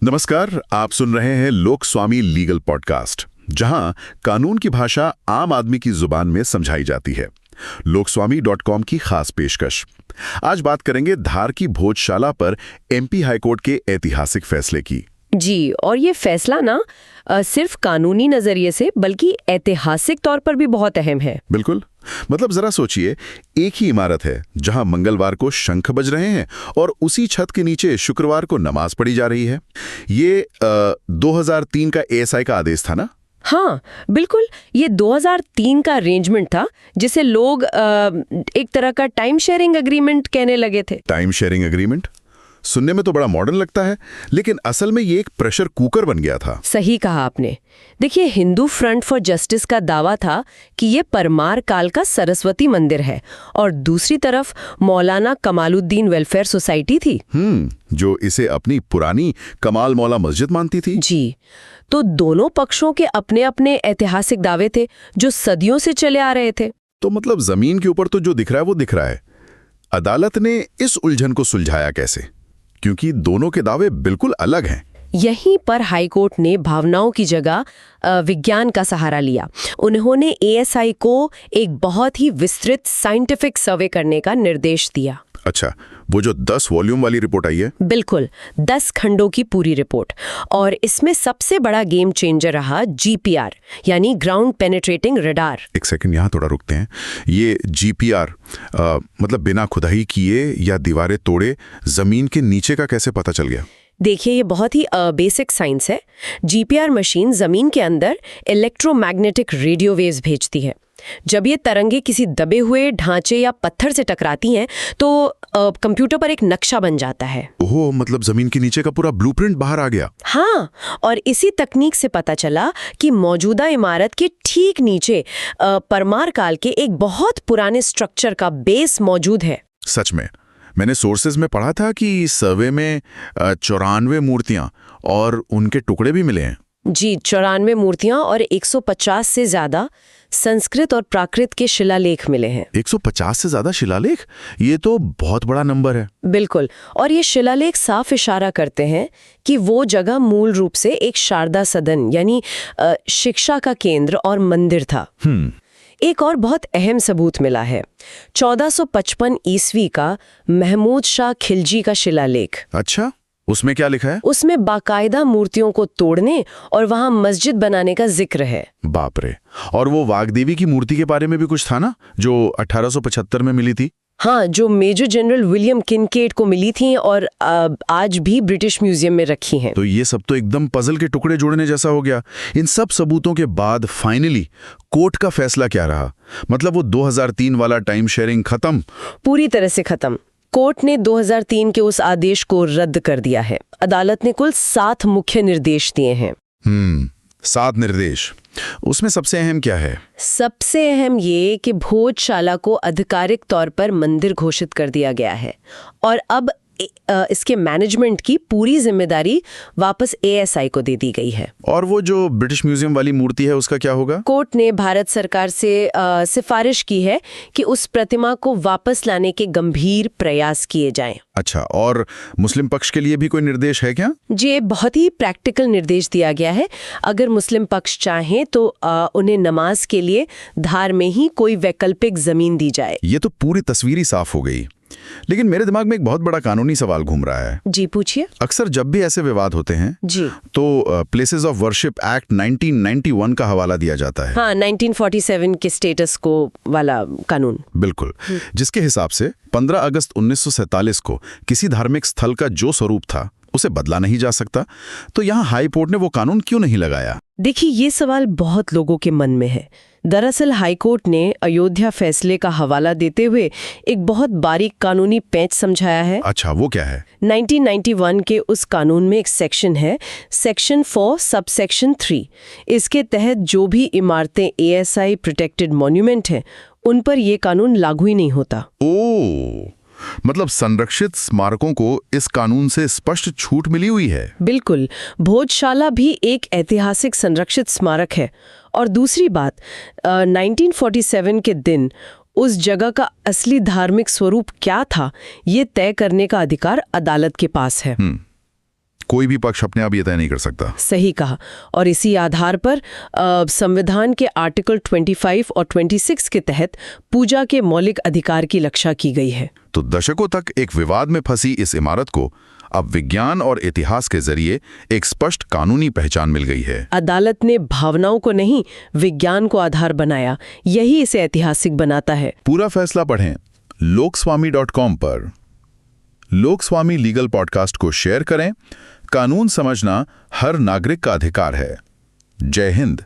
नमस्कार, आप सुन रहे हैं लोक स्वामी लीगल पॉडकास्ट, जहां कानून की भाषा आम आदमी की जुबान में समझाई जाती है। लोकस्वामी.com की खास पेशकश। आज बात करेंगे धार की भोजशाला पर एमपी हाईकोर्ट के ऐतिहासिक फैसले की। जी, और ये फैसला ना सिर्फ कानूनी नजरिए से बल्कि ऐतिहासिक तौर पर भी बहुत अहम है। बिल्कुल, मतलब जरा सोचिए, एक ही इमारत है जहां मंगलवार को शंख बज रहे हैं और उसी छत के नीचे शुक्रवार को नमाज पढ़ी जा रही है। ये 2003 का एएसआई का आदेश था ना? हाँ, बिल्कुल। ये 2003 का अरेंजमेंट था जिसे लोग एक तरह का टाइम शेयरिंग एग्रीमेंट कहने लगे थे। टाइम शेयरिंग एग्रीमेंट सुनने में तो बड़ा मॉडर्न लगता है, लेकिन असल में ये एक प्रेशर कुकर बन गया था। सही कहा आपने। देखिए, हिंदू फ्रंट फॉर जस्टिस का दावा था कि ये परमार काल का सरस्वती मंदिर है और दूसरी तरफ मौलाना कमालुद्दीन वेलफेयर सोसाइटी थी, जो इसे अपनी पुरानी कमाल मौला मस्जिद मानती थी। जी, तो दोनों पक्षों के अपने अपने ऐतिहासिक दावे थे जो सदियों से चले आ रहे थे। तो मतलब जमीन के ऊपर तो जो दिख रहा है वो दिख रहा है। अदालत ने इस उलझन को सुलझाया कैसे? क्योंकि दोनों के दावे बिल्कुल अलग हैं। यहीं पर हाईकोर्ट ने भावनाओं की जगह विज्ञान का सहारा लिया। उन्होंने एएसआई को एक बहुत ही विस्तृत साइंटिफिक सर्वे करने का निर्देश दिया। अच्छा, वो जो 10 वॉल्यूम वाली रिपोर्ट आई है? बिल्कुल, 10 खंडों की पूरी रिपोर्ट। और इसमें सबसे बड़ा गेम चेंजर रहा जीपीआर, यानी ग्राउंड पेनिट्रेटिंग रडार। एक सेकंड, यहाँ थोड़ा रुकते हैं। ये जीपीआर मतलब बिना खुदाई किए या दीवारें तोड़े जमीन के नीचे का कैसे पता चल गया? देखिए, ये बहुत ही बेसिक साइंस है। जीपीआर मशीन जमीन के अंदर इलेक्ट्रोमैग्नेटिक रेडियो वेव्स भेजती है। जब ये तरंगे किसी दबे हुए ढांचे या पत्थर से टकराती हैं तो कंप्यूटर पर एक नक्शा बन जाता है। ओह, मतलब जमीन के नीचे का पूरा ब्लूप्रिंट बाहर आ गया। हाँ, और इसी तकनीक से पता चला कि मौजूदा इमारत के ठीक नीचे परमार काल के एक बहुत पुराने स्ट्रक्चर का बेस मौजूद है। सच में? मैंने सोर्सेज में पढ़ा था कि सर्वे में 94 मूर्तियां और उनके टुकड़े भी मिले हैं। जी, 94 मूर्तियां और 150 से ज्यादा संस्कृत और प्राकृत के शिलालेख मिले हैं। 150 से ज्यादा शिलालेख? ये तो बहुत बड़ा नंबर है। बिल्कुल, और ये शिलालेख साफ इशारा करते हैं कि वो जगह मूल रूप से एक शारदा सदन यानी शिक्षा का केंद्र और मंदिर था। एक और बहुत अहम सबूत मिला है, 1455 ईस्वी का महमूद शाह खिलजी का शिलालेख। अच्छा, उसमें क्या लिखा है? उसमें बाकायदा मूर्तियों को तोड़ने और वहां मस्जिद बनाने का जिक्र है। बाप रे। और वो वाग्देवी की मूर्ति के बारे में भी कुछ था ना, जो 1875 में मिली थी? हाँ, जो मेजर जनरल विलियम किनकेड को मिली थी और आज भी ब्रिटिश म्यूजियम में रखी हैं। तो ये सब तो एकदम पजल के टुकड़े जोड़ने जैसा हो गया। इन सब सबूतों के बाद फाइनली कोर्ट का फैसला क्या रहा? मतलब वो 2003 वाला टाइम शेयरिंग खत्म? पूरी तरह से खत्म। कोर्ट ने 2003 के उस आदेश को रद्द कर दिया है। अदालत ने कुल 7 मुख्य निर्देश दिए हैं। 7 निर्देश। उसमें सबसे अहम क्या है? सबसे अहम ये कि भोजशाला को आधिकारिक तौर पर मंदिर घोषित कर दिया गया है और अब इसके मैनेजमेंट की पूरी जिम्मेदारी वापस एएसआई को दे दी गई है। और वो जो ब्रिटिश म्यूजियम वाली मूर्ति है उसका क्या होगा? कोर्ट ने भारत सरकार से सिफारिश की है कि उस प्रतिमा को वापस लाने के गंभीर प्रयास किए जाएं। अच्छा, और मुस्लिम पक्ष के लिए भी कोई निर्देश है क्या? जी, बहुत ही प्रैक्टिकल निर्देश दिया गया है। अगर मुस्लिम पक्ष चाहें तो उन्हें नमाज के लिए धार में ही कोई वैकल्पिक जमीन दी जाए। ये तो पूरी तस्वीर ही साफ हो गई। लेकिन मेरे दिमाग में एक बहुत बड़ा कानूनी सवाल घूम रहा है। जी, पूछिए। अक्सर जब भी ऐसे विवाद होते हैं जी, तो प्लेसेस ऑफ वर्शिप एक्ट 1991 का हवाला दिया जाता है। हाँ, 1947 के स्टेटस को वाला कानून। बिल्कुल, जिसके हिसाब से 15 अगस्त 1947 को किसी धार्मिक स्थल का जो स्वरूप था उसे बदला नहीं जा सकता। तो यहाँ हाई कोर्ट ने वो कानून क्यों नहीं लगाया? देखिए, ये सवाल बहुत लोगों के मन में है। दरअसल हाईकोर्ट ने अयोध्या फैसले का हवाला देते हुए एक बहुत बारीक कानूनी पैंच समझाया है। अच्छा, वो क्या है? 1991 के उस कानून में एक सेक्शन है, सेक्शन 4 सबसेक्शन 3। इसके तहत जो भी इमारतें एएसआई प्रोटेक्टेड मॉन्यूमेंट हैं उन पर यह कानून लागू ही नहीं होता। ओह, मतलब संरक्षित स्मारकों को इस कानून से स्पष्ट छूट मिली हुई है। बिल्कुल, भोजशाला भी एक ऐतिहासिक संरक्षित स्मारक है। और दूसरी बात, 1947 के दिन उस जगह का असली धार्मिक स्वरूप क्या था, ये तय करने का अधिकार अदालत के पास है। कोई भी पक्ष अपने आप ये तय नहीं कर सकता। सही कहा। और इसी आधार पर संविधान के आर्टिकल 25 और 26 के तहत पूजा के मौलिक अधिकार की रक्षा की गई है। तो दशकों तक एक विवाद में फंसी इस इमारत को अब विज्ञान और इतिहास के जरिए एक स्पष्ट कानूनी पहचान मिल गई है। अदालत ने भावनाओं को नहीं, विज्ञान को आधार बनाया। यही इसे ऐतिहासिक बनाता है। पूरा फैसला पढ़ें lokswami.com पर। लोकस्वामी लीगल पॉडकास्ट को शेयर करें। कानून समझना हर नागरिक का अधिकार है। जय हिंद।